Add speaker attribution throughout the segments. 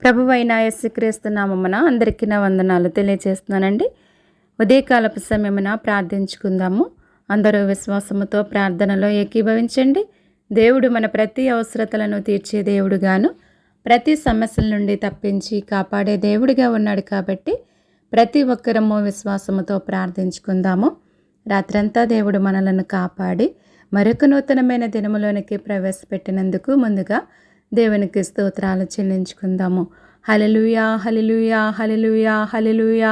Speaker 1: ప్రభువైన యేసుక్రీస్తు నామమున అందరికీ నా వందనాలు తెలియజేస్తున్నానండి. ఉదయకాలపు సమయమున ప్రార్థించుకుందాము. అందరూ విశ్వాసముతో ప్రార్థనలో ఏకీభవించండి. దేవుడు మన ప్రతి అవసరతలను తీర్చే దేవుడుగాను, ప్రతి సమస్యల నుండి తప్పించి కాపాడే దేవుడిగా ఉన్నాడు కాబట్టి ప్రతి ఒక్కరము విశ్వాసముతో ప్రార్థించుకుందాము. రాత్రంతా దేవుడు మనలను కాపాడి మరొక నూతనమైన దినములోనికి ప్రవేశపెట్టినందుకు ముందుగా దేవునికి స్తోత్రాలు చెల్లించుకుందాము. హల్లెలూయా, హల్లెలూయా, హల్లెలూయా, హల్లెలూయా.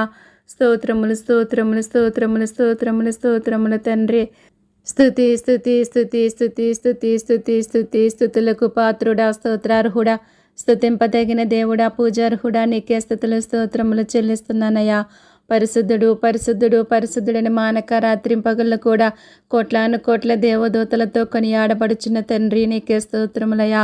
Speaker 1: స్తోత్రములు, స్తోత్రములు, స్తోత్రములు, స్తోత్రములు, స్తోత్రములు తండ్రి. స్తుతి, స్తుతి, స్తుతి, స్తుతి, స్తుతి, స్తుతి, స్తుతి, స్తుతులకు పాత్రుడా, స్తోత్రార్హుడా, స్తుతింపదగిన దేవుడా, పూజార్హుడా, నీకే స్తుతులు స్తోత్రములు చెల్లిస్తున్నానయ్యా. పరిశుద్ధుడు, పరిశుద్ధుడు, పరిశుద్ధుడని మానక రాత్రింపగళ్ళు కూడా కోట్ల దేవదూతలతో కొనియాడబడుచున్న తండ్రి, నీకే స్తోత్రములయ్యా.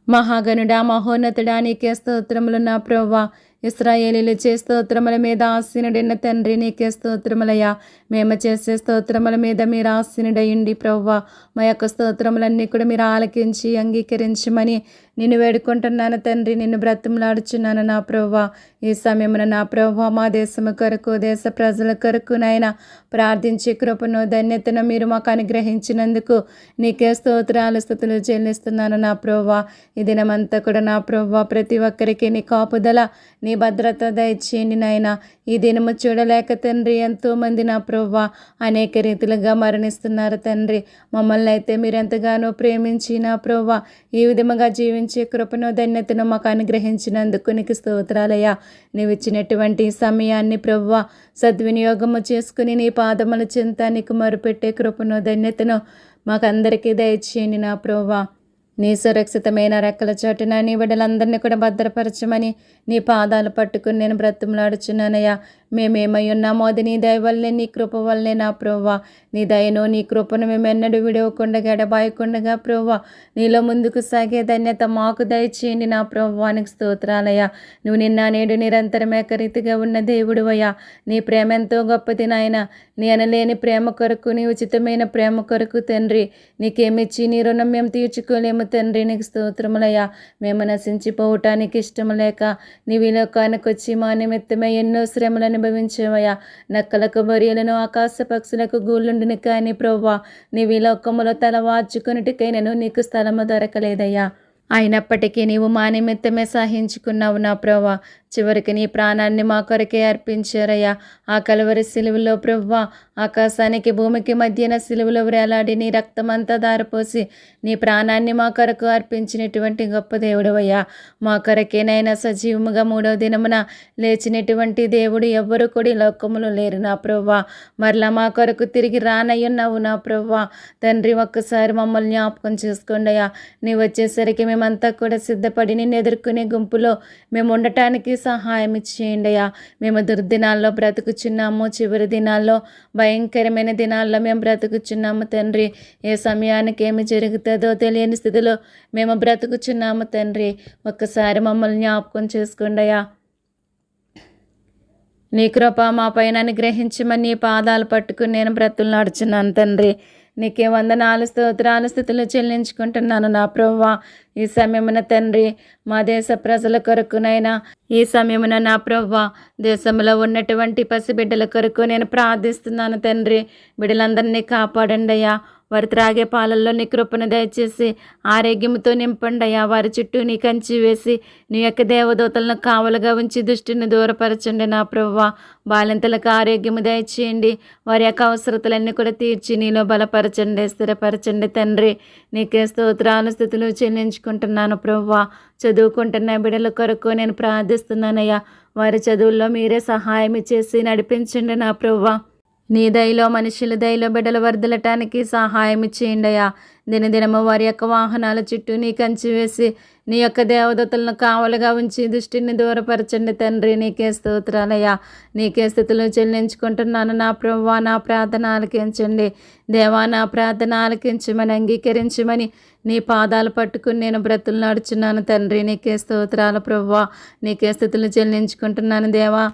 Speaker 1: మహాగణుడా, మహోన్నతుడా, నీకే స్తోత్రములు నా ప్రభువా. ఇశ్రాయేలీలు చే స్తోత్రముల మీద ఆసీనుడైన తండ్రి, నీకే స్తోత్రములయ్యా. మేము చేసే స్తోత్రముల మీద మీరు ఆసీనుడయ్యండి ప్రభువా. మా యొక్క స్తోత్రములన్నీ కూడా మీరు ఆలకించి అంగీకరించమని నిన్ను వేడుకుంటున్నాను తండ్రి, నిన్ను బ్రతిమలాడుచున్నాను నా ప్రభువా. ఈ సమయమున నా ప్రభువా, మా దేశము కొరకు, దేశ ప్రజల కొరకు నాయన ప్రార్థించే కృపను, ధన్యతను మీరు మాకు అనుగ్రహించినందుకు నీకే స్తోత్రాలు, స్తుతులు చెల్లిస్తున్నాను నా ప్రభువా. ఈ దినమంతా కూడా నా ప్రభువా ప్రతి ఒక్కరికి నీ కాపుదల, నీ భద్రత దయచేయండి నాయన. ఈ దినము చూడలేక తండ్రి ఎంతోమంది నా ప్రభువా అనేక రీతిలుగా మరణిస్తున్నారు తండ్రి. మమ్మల్ని అయితే మీరు ఎంతగానో ప్రేమించి నా ప్రభువా ఈ విధముగా జీవించే కృపను, ధన్యతను మాకు అనుగ్రహించినందుకు నీకు స్తోత్రాలయ్యా. నీవు ఇచ్చినటువంటి సమయాన్ని ప్రభువా సద్వినియోగము చేసుకుని నీ పాదముల చెంత నీకు మొరుపెట్టే కృపను, ధన్యతను మాకందరికీ దయచేయండి నా ప్రభువా. నీ సురక్షితమైన రెక్కల చోటున నీ బిడ్డలందరినీ కూడా భద్రపరచమని నీ పాదాలు పట్టుకుని నేను బ్రతిమలాడుచున్నానయ్యా. మేమేమై ఉన్నామో అది నీ దయ వల్లే, నీ కృప వల్లే నా ప్రభువా. నీ దయను, నీ కృపను మేము ఎన్నడూ విడవకుండా, ఎడబాయకుండా ప్రభువా నీలో ముందుకు సాగే ధన్యత మాకు దయచేయండి నా ప్రభువానికి స్తోత్రాలయ్యా. నువ్వు నిన్న నేడు నిరంతరం ఏకరీతిగా ఉన్న దేవుడువయ్యా. నీ ప్రేమ ఎంతో గొప్పది నాయన. నీ అనలేని ప్రేమ కొరకు, నీ ఉచితమైన ప్రేమ కొరకు తండ్రి నీకేమిచ్చి నీ రుణం మేము తీర్చుకోలేము తండ్రి, నీకు స్తోత్రములయ్యా. మేము నశించిపోవటానికి ఇష్టం లేక నీవు లోకానికి వచ్చి మా నిమిత్తమే ఎన్నో శ్రమలను అనుభవించేవయ్యా. నక్కలకు, బొరియలను, ఆకాశ పక్షులకు గూళ్ళుండుని కానీ ప్రభువా నీవు ఈ లోకములో తల వార్చుకున్నటికైనను నీకు స్థలము దొరకలేదయ్యా. అయినప్పటికీ నీవు మా నిమిత్తమే సహించుకున్నావు నా ప్రభువా. చివరికి నీ ప్రాణాన్ని మా కొరకే అర్పించారయ్యా. ఆ కలువరి సిలువలో ప్రభువా ఆకాశానికి భూమికి మధ్యన సిలువలో వేలాడి నీ రక్తమంతా దారిపోసి నీ ప్రాణాన్ని మా కొరకు అర్పించినటువంటి గొప్ప దేవుడవయ్యా. మా కొరకేనైనా సజీవముగా మూడవ దినమున లేచినటువంటి దేవుడు ఎవ్వరు కూడా ఈ లోకములో లేరు నా ప్రభువా. మరలా మా కొరకు తిరిగి రానయ్యున్నావు నా ప్రభువా. తండ్రి ఒక్కసారి మమ్మల్ని జ్ఞాపకం చేసుకోండి అయ్యా. నీవు వచ్చేసరికి మేమంతా కూడా సిద్ధపడి నిన్ను ఎదుర్కొనే గుంపులో మేము ఉండటానికి సహాయం ఇచ్చేయండి అయ్యా. మేము దుర్దినాల్లో బ్రతుకుచున్నాము, చివరి దినాల్లో భయంకరమైన దినాల్లో మేము బ్రతుకుచున్నాము తండ్రి. ఏ సమయానికి ఏమి జరుగుతుందో తెలియని స్థితిలో మేము బ్రతుకుచున్నాము తండ్రి. ఒక్కసారి మమ్మల్ని జ్ఞాపకం చేసుకోండి అయ్యా. నీ కృప మా పైన అనుగ్రహించమని నీ పాదాలు పట్టుకుని నేను బ్రతుకులాడుచున్నాను తండ్రి. నీకే వందనాలు, స్తోత్రాలు, స్తుతులు చెల్లించుకుంటున్నాను నా ప్రభువా. ఈ సమయమున తండ్రి మా దేశ ప్రజల కొరకునైనా, ఈ సమయమున నా ప్రభువా దేశంలో ఉన్నటువంటి పసిబిడ్డల కొరకు నేను ప్రార్థిస్తున్నాను తండ్రి. బిడ్డలందరినీ కాపాడండి అయ్యా. వారు త్రాగే పాలల్లో నీ కృపను దయచేసి ఆరోగ్యంతో నింపండి అయ్యా. వారి చుట్టూ నీ కంచి వేసి నీ యొక్క దేవదూతలను కావలుగా ఉంచి దుష్టిని దూరపరచండి నా ప్రభువా. బాలింతలకు ఆరోగ్యము దయచేయండి. వారి యొక్క అవసరతలన్నీ కూడా తీర్చి నీలో బలపరచండి, స్థిరపరచండి తండ్రి. నీకే స్తోత్రాలు, స్తుతులు చెల్లించుకుంటున్నాను ప్రభువా. చదువుకుంటున్న బిడ్డల కొరకు నేను ప్రార్థిస్తున్నానయ్యా. వారి చదువుల్లో మీరే సహాయం చేసి నడిపించండి నా ప్రభువా. నీ దయలో, మనుషుల దయలో బిడ్డలు వర్ధలటానికి సహాయం చేయండి అయ్యా. దినదినము వారి యొక్క వాహనాల చుట్టూ నీ కంచి వేసి నీ యొక్క దేవదూతలను కావలుగా ఉంచి దృష్టిని దూరపరచండి తండ్రి. నీకే స్తోత్రాలయ్యా. నీకే స్థుతులు చెల్లించుకుంటున్నాను నా ప్రభువా. నా ప్రార్థన ఆలకించండి దేవా. నా ప్రార్థన ఆలకించమని, అంగీకరించమని నీ పాదాలు పట్టుకుని నేను బ్రతుకులాడుచున్నాను తండ్రి. నీకే స్తోత్రాలు ప్రభువా. నీకే స్థుతులు చెల్లించుకుంటున్నాను దేవా.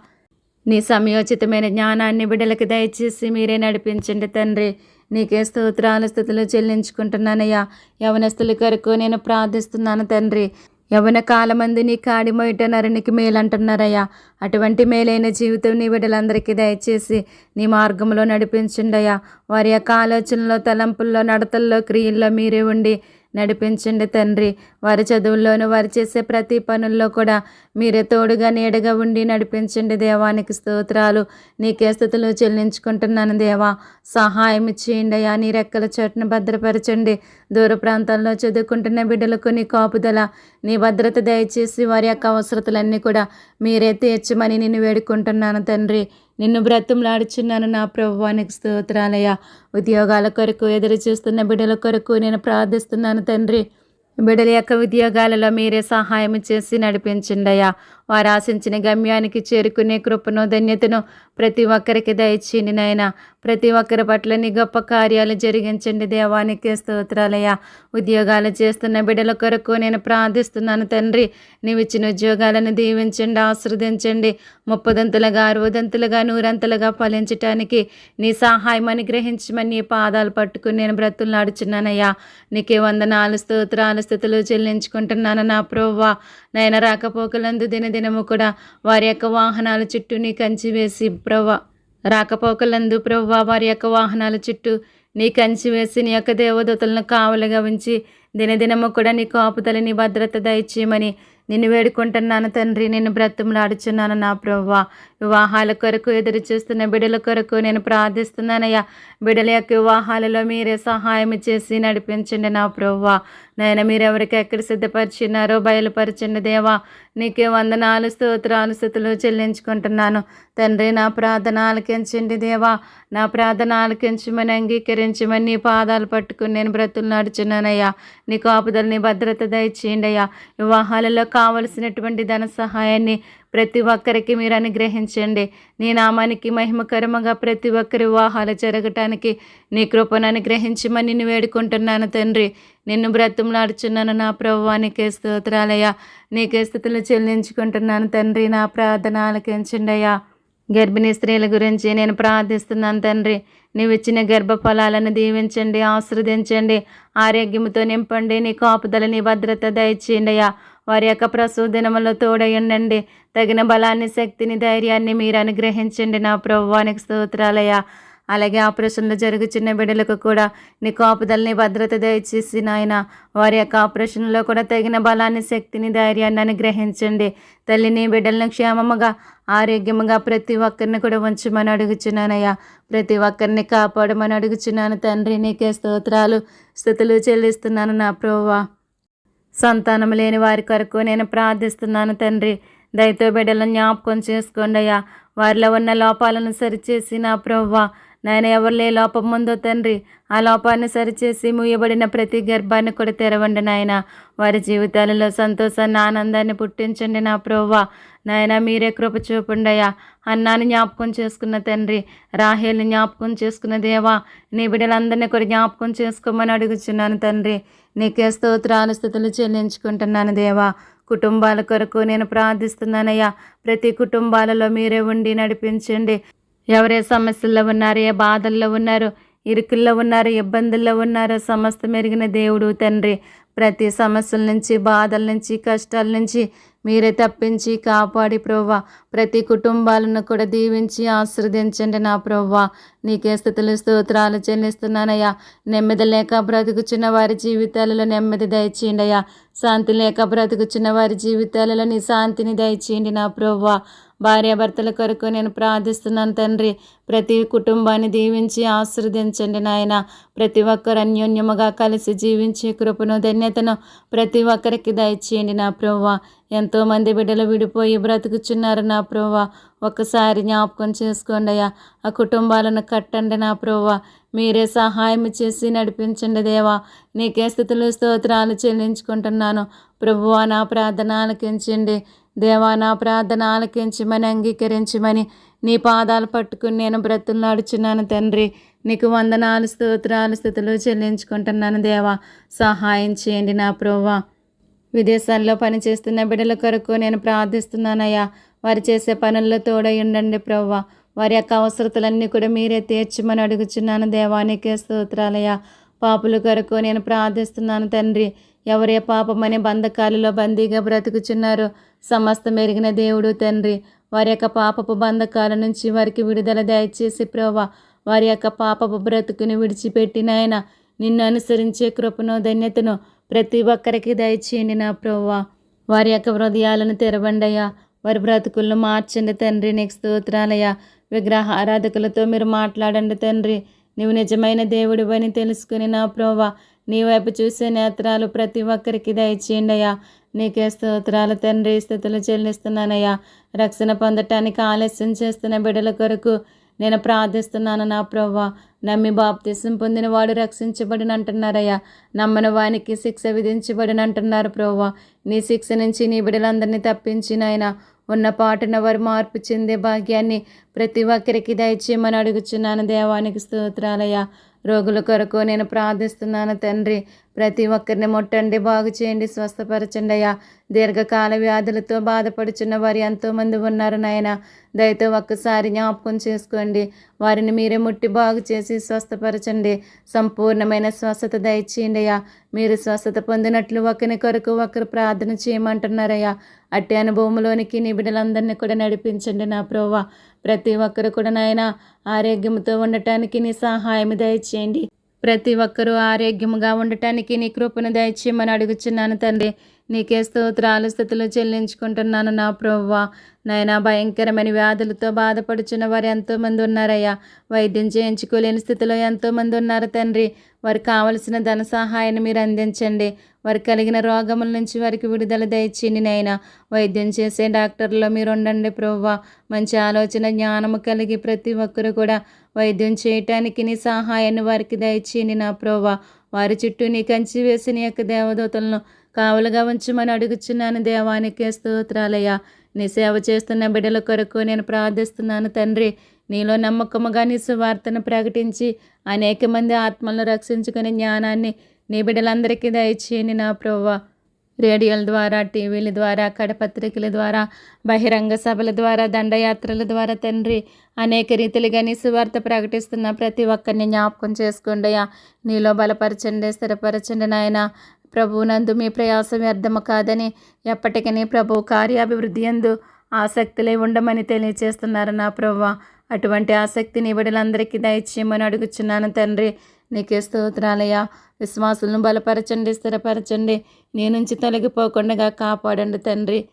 Speaker 1: నీ సమయోచితమైన జ్ఞానాన్ని బిడ్డలకు దయచేసి మీరే నడిపించండి తండ్రి. నీకే స్తోత్రాలు స్తుతులు చెల్లించుకుంటున్నానయ్యా. యవనస్తుల కొరకు నేను ప్రార్థిస్తున్నాను తండ్రి. యవ్వన కాలమందు నీ కాడి మొయట నరునికి మేలంటున్నారయ్యా. అటువంటి మేలైన జీవితం నీ బిడ్డలందరికీ దయచేసి నీ మార్గంలో నడిపించండి. వారి యొక్క ఆలోచనలో, తలంపుల్లో, నడతల్లో, క్రియల్లో మీరే ఉండి నడిపించండి తండ్రి. వారి చదువుల్లోనూ, వారు చేసే ప్రతి పనుల్లో కూడా మీరే తోడుగా నీడగా ఉండి నడిపించండి. దేవానికి స్తోత్రాలు, నీకే స్తుతులు చెల్లించుకుంటున్నాను దేవా. సహాయం చేయండి అయ్యా. నీ రెక్కల చోటును భద్రపరచండి. దూర ప్రాంతాల్లో చదువుకుంటున్న బిడ్డలకు నీ కాపుదల, నీ భద్రత దయచేసి వారి యొక్క అవసరతలన్నీ కూడా మీరే తీర్చమని నిన్ను వేడుకుంటున్నాను తండ్రి. నిన్ను బ్రతిమలాడుచున్నాను నా ప్రభువానికి స్తోత్రాలయ్యా. ఉద్యోగాల కొరకు ఎదురు చూస్తున్న బిడ్డల కొరకు నేను ప్రార్థిస్తున్నాను తండ్రి. బిడ్డల యొక్క ఉద్యోగాలలో మీరే సహాయం చేసి నడిపించండి అయ్యా. వారు ఆశించిన గమ్యానికి చేరుకునే కృపను, ధన్యతను ప్రతి ఒక్కరికి దయచేయండి నాయన. ప్రతి ఒక్కరి పట్ల నీ గొప్ప కార్యాలు జరిగించండి. దేవానికి స్తోత్రాలయ్యా. ఉద్యోగాలు చేస్తున్న బిడ్డల కొరకు నేను ప్రార్థిస్తున్నాను తండ్రి. నీవు ఇచ్చిన ఉద్యోగాలను దీవించండి, ఆశీర్వదించండి. 30దంతులుగా, 60దంతులుగా, 100అంతలుగా ఫలించటానికి నీ సహాయం అనుగ్రహించమని నీ పాదాలు పట్టుకుని నేను బ్రతులాడుచున్నానయ్యా. నీకే వందనాలు, స్తోత్రాలు, స్తుతులు చెల్లించుకుంటున్నాను నా ప్రభువా. నాయన రాకపోకలందు దినదినము కూడా వారి యొక్క వాహనాల చుట్టూ నీ కంచి వేసి ప్రభువా, రాకపోకలందు ప్రభువా వారి యొక్క వాహనాల చుట్టూ నీ కంచి వేసి నీ యొక్క దేవదూతలను కావలిగా ఉంచి దినదినము కూడా నీ కాపుదల, నీ భద్రత దయచేయమని నిన్ను వేడుకుంటున్నాను తండ్రి. నిన్ను బ్రతిమలాడుచున్నాను నా ప్రభువా. వివాహాల కొరకు ఎదురు చూస్తున్న బిడ్డల కొరకు నేను ప్రార్థిస్తున్నానయ్యా. బిడ్డల యొక్క వివాహాలలో మీరే సహాయం చేసి నడిపించండి నా ప్రభువా. నాయన మీరెవరికి ఎక్కడ సిద్ధపరిచినారో బయలుపరచండి దేవా. నీకే వందనాలు, స్తోత్రాలు, స్తుతులు చెల్లించుకుంటున్నాను తండ్రి. నా ప్రార్థన ఆలకించండి దేవా. నా ప్రార్థన ఆలకించమని, అంగీకరించమని నీ పాదాలు పట్టుకుని నేను బ్రతులాడుచున్నానయ్యా. నీ కాపుదల, నీ భద్రత దయచేయండి అయ్యా. వివాహాలలో కావలసినటువంటి ధన సహాయాన్ని ప్రతి ఒక్కరికి మీరు అనుగ్రహించండి. నీ నామానికి మహిమకరముగా ప్రతి ఒక్కరి వివాహాలు జరగటానికి నీ కృపను అనుగ్రహించమని నిన్ను వేడుకుంటున్నాను తండ్రి. నిన్ను బ్రతిమలాడుచున్నాను నా ప్రభువానికే స్తోత్రాలయ్యా. నీకే స్తుతులు చెల్లించుకుంటున్నాను తండ్రి. నా ప్రార్థన ఆలకించండి అయ్యా. గర్భిణీ స్త్రీల గురించి నేను ప్రార్థిస్తున్నాను తండ్రి. నీవు ఇచ్చిన గర్భఫలాలను దీవించండి, ఆశీర్వదించండి, ఆరోగ్యంతో నింపండి. నీ కాపుదల, నీ భద్రత దయచేయండి అయ్యా. వారి యొక్క ప్రసవ దినములో తోడయుండండి. తగిన బలాన్ని, శక్తిని, ధైర్యాన్ని మీరు అనుగ్రహించండి నా ప్రభువానికి స్తోత్రాలయ్యా. అలాగే ఆపరేషన్లు జరుగుతున్న బిడ్డలకు కూడా నీ కాపుదలని, భద్రత దయచేసి నాయన వారి యొక్క ఆపరేషన్లో కూడా తగిన బలాన్ని, శక్తిని, ధైర్యాన్ని అనుగ్రహించండి. తల్లిని, బిడ్డలను క్షేమముగా, ఆరోగ్యముగా ప్రతి ఒక్కరిని కూడా ఉంచమని అడుగుచున్నానయ్యా. ప్రతి ఒక్కరిని కాపాడమని అడుగుచున్నాను తండ్రి. నీకే స్తోత్రాలు, స్తుతులు చెల్లిస్తున్నాను నా ప్రభువా. సంతానం లేని వారి కొరకు నేను ప్రార్థిస్తున్నాను తండ్రి. దయతో బిడ్డలను జ్ఞాపకం చేసుకోండి అయ్యా. వారిలో ఉన్న లోపాలను సరిచేసి నా ప్రభువా, నాయన ఎవరిలో లోపం ఉందో తండ్రి ఆ లోపాన్ని సరిచేసి మూయబడిన ప్రతి గర్భాన్ని కూడా తెరవండి నాయన. వారి జీవితాలలో సంతోషాన్ని, ఆనందాన్ని పుట్టించండి నా ప్రభువా. నాయన మీరే కృప చూపండి అయ్యా. అన్నాన్ని జ్ఞాపకం చేసుకున్న తండ్రి, రాహేల్ని జ్ఞాపకం చేసుకున్న దేవా, నీ బిడ్డలందరినీ కూడా జ్ఞాపకం చేసుకోమని అడుగుచున్నాను తండ్రి. నీకే స్తోత్రాలు, స్తుతులు చెల్లించుకుంటున్నాను దేవా. కుటుంబాల కొరకు నేను ప్రార్థిస్తున్నానయ్యా. ప్రతి కుటుంబాలలో మీరే ఉండి నడిపించండి. ఎవరే సమస్యల్లో ఉన్నారు, ఏ బాధల్లో ఉన్నారు, ఇరుకుల్లో ఉన్నారు, ఇబ్బందుల్లో ఉన్నారో సమస్తం ఎరిగిన దేవుడు తండ్రి. ప్రతి సమస్యల నుంచి, బాధల నుంచి, కష్టాల నుంచి మీరే తప్పించి కాపాడి ప్రభువా ప్రతి కుటుంబాలను కూడా దీవించి ఆశీర్వదించండి నా ప్రభువా. నీకే స్తుతులు, స్తోత్రాలు చెల్లిస్తున్నానయ్యా. నెమ్మది లేక బ్రతుకుచున్న వారి జీవితాలలో నెమ్మది దయచేయండి అయ్యా. శాంతి లేక బ్రతుకుచున్న వారి జీవితాలలో నీ శాంతిని దయచేయండి నా ప్రభువా. భార్యాభర్తల కొరకు నేను ప్రార్థిస్తున్నాను తండ్రి. ప్రతి కుటుంబాన్ని దీవించి ఆశీర్వదించండి నాయన. ప్రతి ఒక్కరు అన్యోన్యముగా కలిసి జీవించే కృపను, ధన్యతను ప్రతి ఒక్కరికి దయచేయండి నా ప్రభువా. ఎంతోమంది బిడ్డలు విడిపోయి బ్రతుకుచున్నారు నా ప్రభువా. ఒక్కసారి జ్ఞాపకం చేసుకోండి అయ్యా. ఆ కుటుంబాలను కట్టండి నా ప్రభువా. మీరే సహాయం చేసి నడిపించండి దేవా. నీకే స్తుతులు, స్తోత్రాలు చెల్లించుకుంటున్నాను ప్రభువా. నా ప్రార్థన ఆలకించండి దేవా. నా ప్రార్థన ఆలకించమని, అంగీకరించమని నీ పాదాలు పట్టుకుని నేను బ్రతులాడుచున్నాను తండ్రి. నీకు వందనాలు, స్తోత్రాలు, స్తుతులు చెల్లించుకుంటున్నాను దేవా. సహాయం చేయండి నా ప్రభువా. విదేశాల్లో పనిచేస్తున్న బిడ్డల కొరకు నేను ప్రార్థిస్తున్నానయ్యా. వారు చేసే పనుల్లో తోడై ఉండండి ప్రభువా. వారి యొక్క అవసరతలన్నీ కూడా మీరే తీర్చమని అడుగుచున్నాను దేవా. నీకే స్తోత్రాలయ్యా. పాపుల కొరకు నేను ప్రార్థిస్తున్నాను తండ్రి. ఎవరే పాపమనే బంధకాలలో బందీగా బ్రతుకుచున్నారో సమస్తం ఎరిగిన దేవుడు తండ్రి, వారి యొక్క పాపపు బంధకాల నుంచి వారికి విడుదల దయచేసి ప్రభా, వారి యొక్క పాపపు బ్రతుకుని విడిచిపెట్టిన ఆయన నిన్ను అనుసరించే కృపను ధన్యతను ప్రతి ఒక్కరికి దయచేయండి నా ప్రభువా. వారి యొక్క హృదయాలను తెరవండయ్యా, వారి బ్రతుకులను మార్చండి తండ్రి. నీకు స్తోత్రాలయ్యా. విగ్రహ ఆరాధకులతో మీరు మాట్లాడండి తండ్రి. నీవు నిజమైన దేవుడు అని తెలుసుకుని నా ప్రభువా, నీ వైపు చూసే నేత్రాలు ప్రతి ఒక్కరికి దయచేయండి అయ్యా. నీకే స్తోత్రాలు తండ్రి. స్థుతులు చెల్లిస్తున్నానయ్యా. రక్షణ పొందటానికి ఆలస్యం చేస్తున్న బిడ్డల కొరకు నేను ప్రార్థిస్తున్నాను నా ప్రభువా. నమ్మి బాప్తిసం పొందిన వాడు రక్షించబడినంటున్నారయ్యా. నమ్మని వానికి శిక్ష విధించబడినంటున్నారు ప్రభువా. నీ శిక్ష నుంచి నీ బిడ్డలందరినీ తప్పించి నాయన ఉన్న పాటున వారు మార్పు చెందే భాగ్యాన్ని ప్రతి ఒక్కరికి దయచేయమని అడుగుచున్నాను. దేవానికి స్తోత్రాలయ్యా. రోగుల కొరకు నేను ప్రార్థిస్తున్నాను తండ్రి. ప్రతి ఒక్కరిని ముట్టండి, బాగు చేయండి, స్వస్థపరచండి అయ్యా. దీర్ఘకాల వ్యాధులతో బాధపడుచున్న వారు ఎంతోమంది ఉన్నారు నాయన. దయతో ఒక్కసారి జ్ఞాపకం చేసుకోండి. వారిని మీరే ముట్టి బాగు చేసి స్వస్థపరచండి. సంపూర్ణమైన స్వస్థత దయచేయండి అయ్యా. మీరు స్వస్థత పొందినట్లు ఒకరి కొరకు ఒకరు ప్రార్థన చేయమంటున్నారయ్యా. అట్టి అనుభవంలోనికి నీ బిడ్డలందరినీ కూడా నడిపించండి నా ప్రభువా. ప్రతి ఒక్కరు కూడా నాయన ఆరోగ్యంతో ఉండటానికి నీ సహాయం దయచేయండి. ప్రతి ఒక్కరూ ఆరోగ్యముగా ఉండటానికి నీ కృపను దయచేయమని అడుగుచున్నాను తండ్రి. నీకే స్తోత్రాలు స్థుతులు చెల్లించుకుంటున్నాను నా ప్రభువా. నాయనా, భయంకరమైన వ్యాధులతో బాధపడుచున్న వారు ఎంతోమంది ఉన్నారయ్యా. వైద్యం చేయించుకోలేని స్థితిలో ఎంతోమంది ఉన్నారు తండ్రి. వారికి కావలసిన ధన సహాయాన్ని మీరు అందించండి. వారికి కలిగిన రోగముల నుంచి వారికి విడుదల దయచేయండి నాయనా. వైద్యం చేసే డాక్టర్లో మీరు ఉండండి ప్రభువా. మంచి ఆలోచన జ్ఞానము కలిగి ప్రతి ఒక్కరు కూడా వైద్యం చేయటానికి నీ సహాయాన్ని వారికి దయచేయండి నా ప్రభువా. వారి చుట్టూ నీ కంచి వేసి నీ యొక్క దేవదూతలను కావలుగా ఉంచమని అడుగుచున్నాను. దేవానికే స్తోత్రాలయ్యా. నీ సేవ చేస్తున్న బిడ్డల కొరకు నేను ప్రార్థిస్తున్నాను తండ్రి. నీలో నమ్మకముగా నీ సువార్తను ప్రకటించి అనేక మంది ఆత్మలను రక్షించుకునే జ్ఞానాన్ని నీ బిడ్డలందరికీ దయచేయండి నా ప్రభువా. రేడియోల ద్వారా, టీవీల ద్వారా, కడపత్రికల ద్వారా, బహిరంగ సభల ద్వారా, దండయాత్రల ద్వారా తండ్రి అనేక రీతిలుగా నీ సువార్త ప్రకటిస్తున్న ప్రతి ఒక్కరిని జ్ఞాపకం చేసుకోండియా. నీలో బలపరచండి, స్థిరపరచండి నాయన. ప్రభువునందు మీ ప్రయాసం వ్యర్థము కాదని ఎప్పటికీ ప్రభు కార్యాభివృద్ధి యందు ఆసక్తులై ఉండమని తెలియచేస్తున్నారు నా ప్రభువా. అటువంటి ఆసక్తిని బిడ్డలందరికీ దయచేయమని అడుగుచున్నాను తండ్రి. నీకే స్తోత్రాలయ్యా. విశ్వాసులను బలపరచండి, స్థిరపరచండి, నీ నుంచి తొలగిపోకుండా కాపాడండి తండ్రి.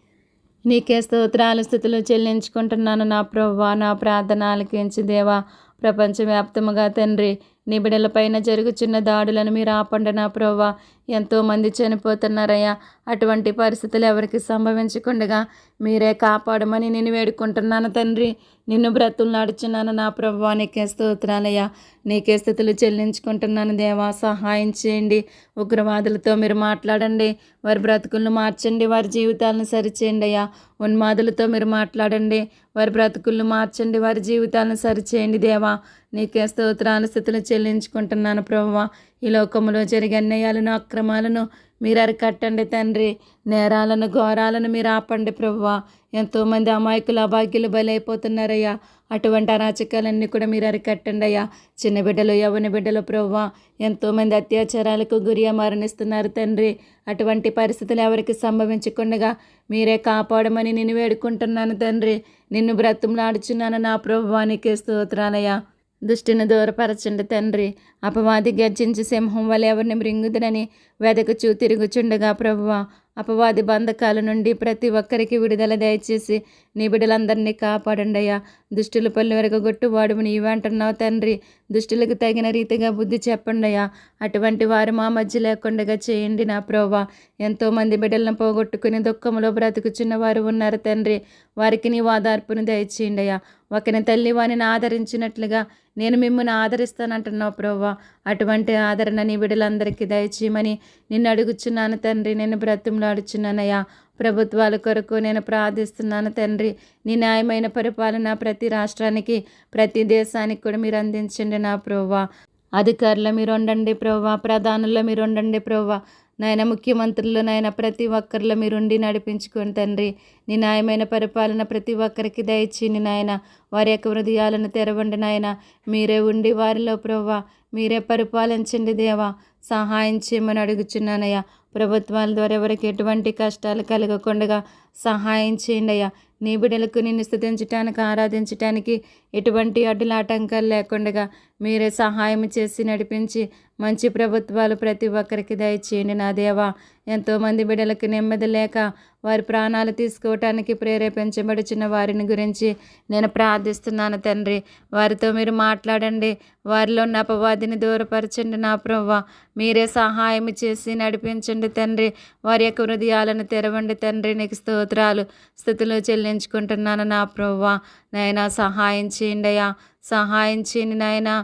Speaker 1: నీకే స్తోత్రాలు స్థుతులు చెల్లించుకుంటున్నాను నా ప్రభువా. నా ప్రార్థన ఆలకించి దేవా. ప్రపంచవ్యాప్తముగా తండ్రి నీ బిడ్డలపైన జరుగుచున్న దాడులను మీరు ఆపండి నా ప్రభువా. ఎంతోమంది చనిపోతున్నారయ్యా. అటువంటి పరిస్థితులు ఎవరికి సంభవించకుండా మీరే కాపాడమని నేను వేడుకుంటున్నాను తండ్రి. నిన్ను బ్రతులాడుచున్నాను నా ప్రభువా. నీకే స్తోత్రాలయ్యా. నీకే స్థుతులు చెల్లించుకుంటున్నాను దేవా. సహాయం చేయండి. ఉగ్రవాదులతో మీరు మాట్లాడండి. వారి బ్రతుకులను మార్చండి. వారి జీవితాలను సరిచేయండి అయ్యా. ఉన్మాదులతో మీరు మాట్లాడండి. వారి బ్రతుకులను మార్చండి. వారి జీవితాలను సరిచేయండి దేవా. నీకే స్తోత్రాలు స్థుతులు చెల్లించుకుంటున్నాను ప్రభువా. ఈ లోకంలో జరిగే అన్యాయాలను, అక్రమాలను మీరు అరికట్టండి తండ్రి. నేరాలను, ఘోరాలను మీరు ఆపండి ప్రభువా. ఎంతోమంది అమాయకులు, అభాగ్యులు బలైపోతున్నారయ్యా. అటువంటి అరాచకాలన్నీ కూడా మీరు అరికట్టండి అయ్యా. చిన్న బిడ్డలు, యవ్వన బిడ్డలు ప్రభువా ఎంతోమంది అత్యాచారాలకు గురిగా మరణిస్తున్నారు తండ్రి. అటువంటి పరిస్థితులు ఎవరికి సంభవించకుండా మీరే కాపాడమని నేను వేడుకుంటున్నాను తండ్రి. నిన్ను బ్రతుములాడుచున్నాను నా ప్రభువా. నీకే స్తోత్రాలయ్యా. దుష్టిని దూరపరచండి తండ్రి. అపవాది గర్జించి సింహం వల్ల ఎవరిని మృంగుదునని వెదకుచూ తిరుగుచుండగా ప్రభువా, అపవాది బంధకాల నుండి ప్రతి ఒక్కరికి విడుదల దయచేసి నీ బిడ్డలందరినీ కాపాడండి అయ్యా. దుష్టుల పళ్ళు వెరగొట్టువాడు నీవే అంటున్నావు తండ్రి. దుష్టులకు తగిన రీతిగా బుద్ధి చెప్పండి అయ్యా. అటువంటి వారు మా మధ్య లేకుండా చేయండి నా ప్రభువా. ఎంతోమంది బిడ్డలను పోగొట్టుకుని దుఃఖంలో బ్రతుకుచున్న వారు ఉన్నారు తండ్రి. వారికి నీ ఓదార్పును దయచేయండి అయ్యా. ఒకని తల్లి వారిని ఆదరించినట్లుగా నేను మిమ్మల్ని ఆదరిస్తానంటున్నావు ప్రభువా. అటువంటి ఆదరణ నీ బిడ్డలందరికీ దయచేయమని నిన్ను అడుగుచున్నాను తండ్రి. నేను బ్రతుములాడుచున్నానయ్యా. ప్రభుత్వాల కొరకు నేను ప్రార్థిస్తున్నాను తండ్రి. నీ న్యాయమైన పరిపాలన ప్రతి రాష్ట్రానికి, ప్రతి దేశానికి కూడా మీరు అందించండి నా ప్రభువా. అధికారులు మీరు ఉండండి ప్రభువా. ప్రధానుల్లో మీరు ఉండండి ప్రభువా. నాయన ముఖ్యమంత్రులు నాయన ప్రతి ఒక్కరిలో మీరుండి నడిపించుకోండి తండ్రి. నీ న్యాయమైన పరిపాలన ప్రతి ఒక్కరికి దయచేయండి నాయన. వారి యొక్క హృదయాలను తెరవండి నాయన. మీరే ఉండి వారిలో ప్రభువా మీరే పరిపాలించండి దేవా. సహాయం చేయమని అడుగుచున్నానయ్యా. ప్రభుత్వాల ద్వారా ఎవరికి ఎటువంటి కష్టాలు కలగకుండా సహాయం చేయండి అయ్యా. నీ బిడ్డలకు నిన్ను స్తుతించటానికి, ఆరాధించటానికి ఎటువంటి అడ్డుల ఆటంకాలు లేకుండా మీరే సహాయం చేసి నడిపించి మంచి ప్రభుత్వాలు ప్రతి ఒక్కరికి దయచేయండి నా దేవా. ఎంతోమంది బిడ్డలకు నెమ్మది లేక వారి ప్రాణాలు తీసుకోవటానికి ప్రేరేపించబడుచున్న వారిని గురించి నేను ప్రార్థిస్తున్నాను తండ్రి. వారితో మీరు మాట్లాడండి, వారిలో ఉన్న అపవాదిని దూరపరచండి నా ప్రభువా. మీరే సహాయం చేసి నడిపించండి తండ్రి. వారి యొక్క హృదయాలను తెరవండి తండ్రి. నీకు స్తోత్రాలు స్తుతులు చెల్లించుకుంటున్నాను నా ప్రభువా. నాయనా సహాయం చేయండి అయ్యా, సహాయం చేయండి నాయనా.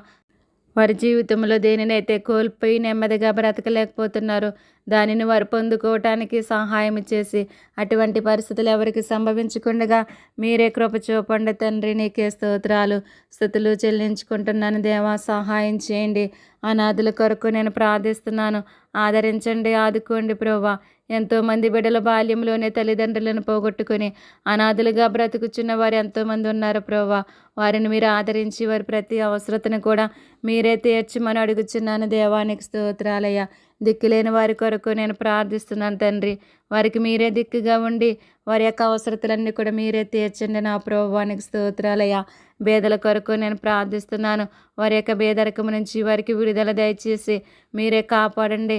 Speaker 1: వారి జీవితంలో దేనినైతే కోల్పోయి నెమ్మదిగా బ్రతకలేకపోతున్నారో దానిని వారు పొందుకోవటానికి సహాయం చేసి అటువంటి పరిస్థితులు ఎవరికి సంభవించకుండా మీరే కృప చూపండి తండ్రి. నీకే స్తోత్రాలు స్తుతులు చెల్లించుకుంటున్నాను దేవా. సహాయం చేయండి. అనాథుల కొరకు నేను ప్రార్థిస్తున్నాను. ఆదరించండి, ఆదుకోండి ప్రభువా. ఎంతోమంది బిడ్డల బాల్యంలోనే తల్లిదండ్రులను పోగొట్టుకొని అనాథులుగా బ్రతుకుచున్న వారు ఎంతోమంది ఉన్నారు ప్రభువా. వారిని మీరు ఆదరించి వారి ప్రతి అవసరతను కూడా మీరే తీర్చమని అడుగుచున్నాను దేవానికి స్తోత్రాలయ్యా. దిక్కులేని వారి కొరకు నేను ప్రార్థిస్తున్నాను తండ్రి. వారికి మీరే దిక్కుగా ఉండి వారి యొక్క అవసరతలన్నీ కూడా మీరే తీర్చండి నా ప్రభువానికి స్తోత్రాలయ్యా. పేదల కొరకు నేను ప్రార్థిస్తున్నాను. వారి యొక్క పేదరికం నుంచి వారికి విడుదల దయచేసి మీరే కాపాడండి.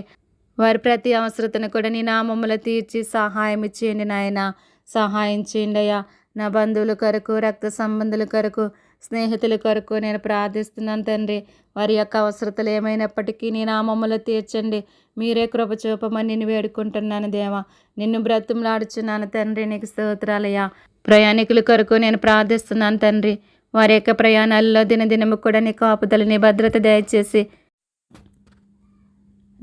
Speaker 1: వారి ప్రతి అవసరతను కూడా నీ నామములో తీర్చి సహాయం ఇచ్చేయండి నాయన. సహాయం చేయండి అయ్యా. నా బంధువుల కొరకు, రక్త సంబంధుల కొరకు, స్నేహితుల కొరకు నేను ప్రార్థిస్తున్నాను తండ్రి. వారి యొక్క అవసరతలు ఏమైనప్పటికీ నీ నామములో తీర్చండి. మీరే కృప చూపమని నిన్ను వేడుకుంటున్నాను దేవా. నిన్ను బ్రతుములాడుచున్నాను తండ్రి. నీకు స్తోత్రాలయ్యా. ప్రయాణికుల కొరకు నేను ప్రార్థిస్తున్నాను తండ్రి. వారి యొక్క ప్రయాణాల్లో దినదినము కూడా నీ కాపుదలని భద్రత దయచేసి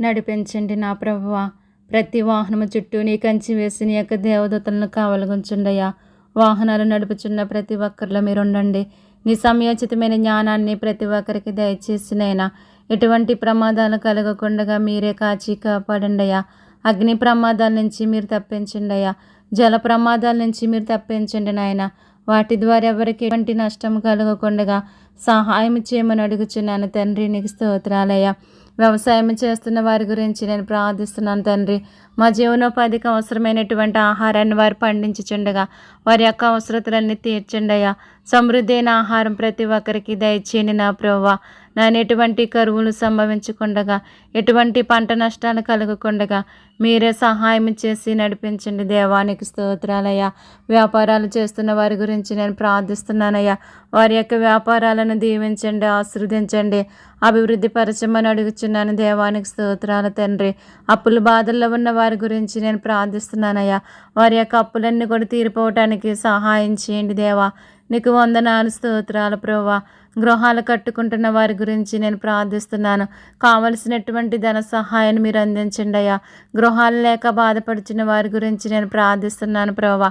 Speaker 1: నడిపించండి నా ప్రభువా. ప్రతి వాహనము చుట్టూ నీ కంచి వేసి నీ యొక్క దేవదూతలను కావలగుంచుండయ్యా. వాహనాలు నడుపుచున్న ప్రతి ఒక్కరిలో మీరు ఉండండి. నీ సమయోచితమైన జ్ఞానాన్ని ప్రతి ఒక్కరికి దయచేసినైనా ఎటువంటి ప్రమాదాలు కలగకుండా మీరే కాచి కాపాడండి అయ్యా. అగ్ని ప్రమాదాల నుంచి మీరు తప్పించండి అయ్యా. జల ప్రమాదాల నుంచి మీరు తప్పించండి నాయన. వాటి ద్వారా ఎవరికి ఎటువంటి నష్టం కలగకుండా సహాయం చేయమని అడుగుచున్నాను తండ్రి. నీకు స్తోత్రాలయ్యా. వ్యవసాయం చేస్తున్న వారి గురించి నేను ప్రార్థిస్తున్నాను తండ్రి. మా జీవనోపాధికి అవసరమైనటువంటి ఆహారాన్ని వారు పండించుచుండగా వారి యొక్క అవసరతలన్నీ తీర్చండి అయ్యా. సమృద్ధి అయిన ఆహారం ప్రతి ఒక్కరికి దయచేయండి నా ప్రభువా. నేను ఎటువంటి కరువులు సంభవించకుండగా ఎటువంటి పంట నష్టాలు కలగకుండగా మీరే సహాయం చేసి నడిపించండి దేవానికి స్తోత్రాలయ్యా. వ్యాపారాలు చేస్తున్న వారి గురించి నేను ప్రార్థిస్తున్నానయ్యా. వారి యొక్క వ్యాపారాలను దీవించండి, ఆశీర్వదించండి, అభివృద్ధి పరచమని అడుగుచున్నాను దేవానికి స్తోత్రాలు తండ్రి. అప్పుల బాధల్లో ఉన్న వారి గురించి నేను ప్రార్థిస్తున్నానయ్యా. వారి యొక్క అప్పులన్నీ కూడా తీరిపోవటానికి సహాయం చేయండి దేవా. నీకు వందనాలు స్తోత్రాలు ప్రభువా. గృహాలు కట్టుకుంటున్న వారి గురించి నేను ప్రార్థిస్తున్నాను. కావలసినటువంటి ధన సహాయాన్ని మీరు అందించండి అయ్యా. గృహాలు లేక బాధపడుచున్న వారి గురించి నేను ప్రార్థిస్తున్నాను ప్రభువా.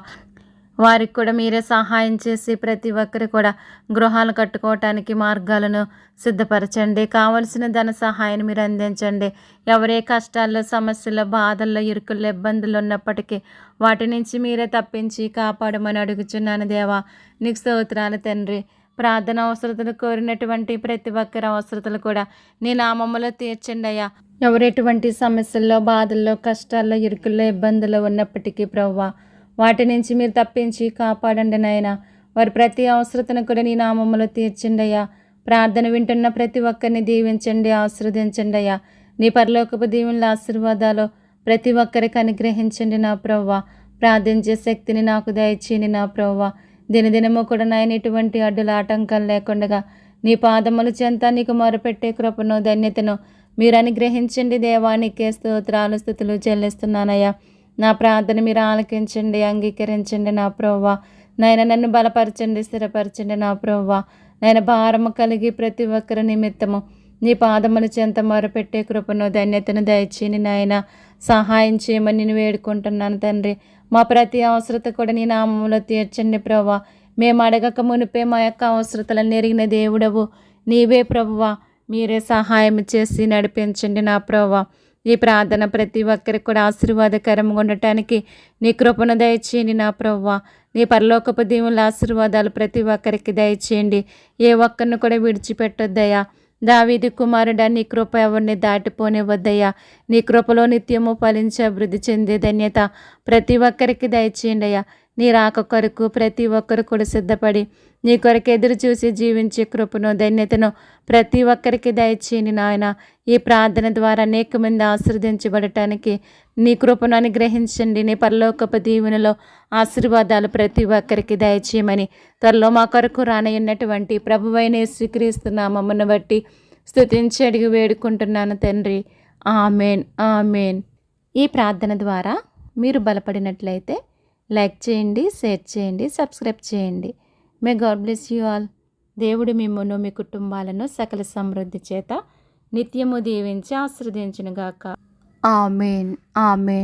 Speaker 1: వారికి కూడా మీరే సహాయం చేసి ప్రతి ఒక్కరు కూడా గృహాలు కట్టుకోవటానికి మార్గాలను సిద్ధపరచండి. కావలసిన ధన సహాయాన్ని మీరు అందించండి. ఎవరే కష్టాల్లో, సమస్యల్లో, బాధల్లో, ఇరుకుల్లో, ఇబ్బందులు ఉన్నప్పటికీ వాటి నుంచి మీరే తప్పించి కాపాడమని అడుగుచున్నాను దేవా. నీకు స్తోత్రాలు తండ్రి. ప్రార్థన అవసరతలు కోరినటువంటి ప్రతి ఒక్కరి అవసరతలు కూడా నీ నామములో తీర్చండి అయ్యా. ఎవరు ఎటువంటి సమస్యల్లో, బాధల్లో, కష్టాల్లో, ఇరుకుల్లో, ఇబ్బందుల్లో ఉన్నప్పటికీ ప్రభువా వాటి నుంచి మీరు తప్పించి కాపాడండి నాయన. వారి ప్రతి అవసరతను కూడా నీ నామములో తీర్చండి అయ్యా. ప్రార్థన వింటున్న ప్రతి ఒక్కరిని దీవించండి, ఆశీర్వదించండి అయ్యా. నీ పరలోకపు దీవెనల ఆశీర్వాదాలు ప్రతి ఒక్కరికి అనుగ్రహించండి నా ప్రభువా. ప్రార్థించే శక్తిని నాకు దయచేయండి నా ప్రభువా. దినదినము కూడా నాయన ఎటువంటి అడ్డుల ఆటంకాలు లేకుండా నీ పాదముల చెంత నీకు మొరపెట్టే కృపను, ధన్యతను మీరు అనుగ్రహించండి దేవానికే స్తోత్రాలు స్తుతులు చెల్లిస్తున్నానయ్యా. నా ప్రార్థన మీరు ఆలకించండి, అంగీకరించండి నా ప్రభువా. నాయన నన్ను బలపరచండి, స్థిరపరచండి నా ప్రభువా. నాయన భారము కలిగి ప్రతి ఒక్కరి నిమిత్తము నీ పాదముల చెంత మొరపెట్టే కృపను, ధన్యతను దయచేయండి నాయన. సహాయం చేయమని నేను వేడుకుంటున్నాను తండ్రి. మా ప్రతి అవసరత కూడా నీ నామములో తీర్చండి ప్రభువా. మేము అడగక మునిపే మా యొక్క అవసరతలను ఎరిగిన దేవుడవు నీవే ప్రభువా. మీరే సహాయం చేసి నడిపించండి నా ప్రభువా. ఈ ప్రార్థన ప్రతి ఒక్కరికి కూడా ఆశీర్వాదకరంగా ఉండటానికి నీ కృపను దయచేయండి నా ప్రభువా. నీ పరలోకపు దీవుల ఆశీర్వాదాలు ప్రతి ఒక్కరికి దయచేయండి. ఏ ఒక్కరిని కూడా విడిచిపెట్టొద్దయ్యా. దావీదు కుమారుడా, నీ కృప ఎవరిని దాటిపోనివద్దయ్యా. నీ కృపలో నిత్యము ఫలించి అభివృద్ధి చెందే ధన్యత ప్రతి ఒక్కరికి దయచేయండి అయ్యా. నీ రాక కొరకు ప్రతి ఒక్కరు కూడా సిద్ధపడి నీ కొరకు ఎదురు చూసి జీవించే కృపను ధన్యతను ప్రతి ఒక్కరికి దయచేయండి నాయన. ఈ ప్రార్థన ద్వారా అనేక మంది ఆశీర్వదించబడటానికి నీ కృపను అనుగ్రహించండి. నీ పరలోకపు దీవెనలో ఆశీర్వాదాలు ప్రతి ఒక్కరికి దయచేయమని త్వరలో మా కొరకు రానయ్యున్నటువంటి ప్రభువైన యేసుక్రీస్తు నామమును బట్టి స్తుతించి అడిగి వేడుకుంటున్నాను తండ్రి. Amen, amen. ఈ ప్రార్థన ద్వారా మీరు బలపడినట్లయితే లైక్ చేయండి, షేర్ చేయండి, సబ్స్క్రైబ్ చేయండి. May God bless you all. దేవుడు మిమ్మును మీ కుటుంబాలను సకల సమృద్ధి చేత నిత్యము దీవించి ఆశీర్వదించునుగాక. Amen, amen.